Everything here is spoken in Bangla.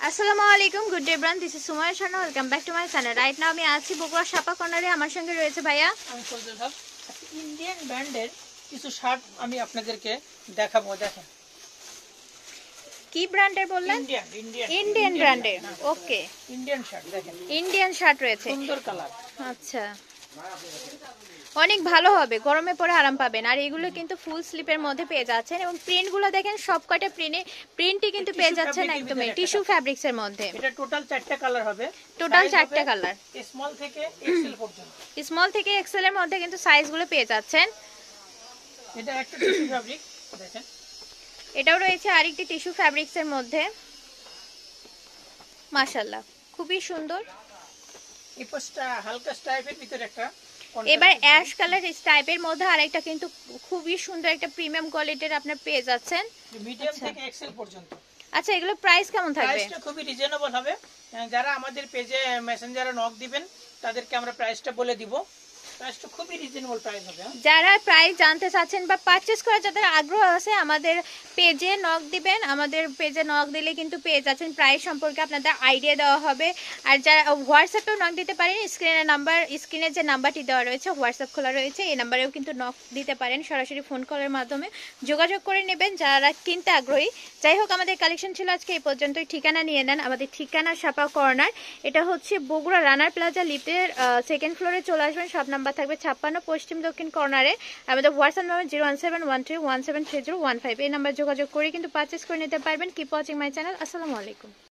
আসসালামু আলাইকুম, গুড ডে ব্রান, this is Sumaiya Shanu, welcome back to my channel. Right now আমি আছি বগুড়া সাপা কর্নারে। আমার সঙ্গে রয়েছে ভাইয়া। আমি সজল হক। ইন্ডিয়ান ব্র্যান্ডের কিছু শার্ট আমি আপনাদেরকে দেখাবো। দেখেন, কি ব্র্যান্ডের বললেন? ইন্ডিয়ান ব্র্যান্ডের। ওকে, ইন্ডিয়ান শার্ট দেখেন, ইন্ডিয়ান শার্ট রয়েছে, সুন্দর কালার। আচ্ছা, অনেক ভালো হবে, গরমে পরে আরাম পাবেন। আর এগুলো কিন্তু ফুল স্লিপের মধ্যে পেয়ে যাচ্ছেন এবং প্রিন্টগুলো দেখেন, সবকটা প্রিন্টই কিন্তু পেয়ে যাচ্ছেন একদম টিস্যু ফ্যাব্রিক্স এর মধ্যে। এটা টোটাল 4টা কালার হবে, টোটাল 4টা কালার, স্মল থেকে এক্সেল পর্যন্ত। স্মল থেকে এক্সেল এর মধ্যে কিন্তু সাইজগুলো পেয়ে যাচ্ছেন। এটা একটা টিস্যু ফ্যাব্রিক দেখেন, এটাও রয়েছে আরেকটি টিস্যু ফ্যাব্রিক্স এর মধ্যে। মাশাআল্লাহ, খুবই সুন্দর। এই পাশটা হালকা স্ট্রাইপের ভিতরে একটা, এবার অ্যাশ কালার স্টাইপের মধ্যে আরেকটা কিন্তু খুবই সুন্দর একটা প্রিমিয়াম কোয়ালিটির আপনারা পেয়ে যাচ্ছেন, মিডিয়াম থেকে এক্সেল পর্যন্ত। আচ্ছা, এগুলো প্রাইস কেমন থাকবে? প্রাইসটা খুবই রিজনেবল হবে। যারা আমাদের পেজে মেসেঞ্জারে নক দিবেন তাদেরকে আমরা প্রাইসটা বলে দিব। প্রাইসটা খুবই রিজনেবল প্রাইস হবে। যারা প্রাইস জানতে চাচ্ছেন বা পারচেজ করার যাদের আগ্রহ আছে, আমাদের পেজে নক দিবেন। আমাদের পেজে নক দিলে কিন্তু পেয়ে যাচ্ছেন প্রাইস সম্পর্কে আপনাদের আইডিয়া দেওয়া হবে। আর যারা হোয়াটসঅ্যাপেও নক দিতে পারেন, স্ক্রিনে যে নাম্বারটি দেওয়া রয়েছে, হোয়াটসঅ্যাপ খোলা রয়েছে, এই নাম্বারেও কিন্তু নক দিতে পারেন। সরাসরি ফোন কলের মাধ্যমে যোগাযোগ করে নেবেন যারা কিনতে আগ্রহী। যাই হোক, আমাদের কালেকশন ছিল আজকে এই পর্যন্তই। ঠিকানা নিয়ে নেন, আমাদের ঠিকানা সাপা কর্নার। এটা হচ্ছে বগুড়া রানার প্লাজা লিফটের সেকেন্ড ফ্লোরে চলে আসবেন। সব নাম্বার থাকবে 56 পশ্চিম দক্ষিণ কর্নারে। আমাদের হোয়াটসঅ্যাপ নাম্বার 01713173015। এই নাম্বার যোগাযোগ করে কিন্তু পারচেজ করে নিতে পারবেন। Keep watching my channel. আসসালামু আলাইকুম।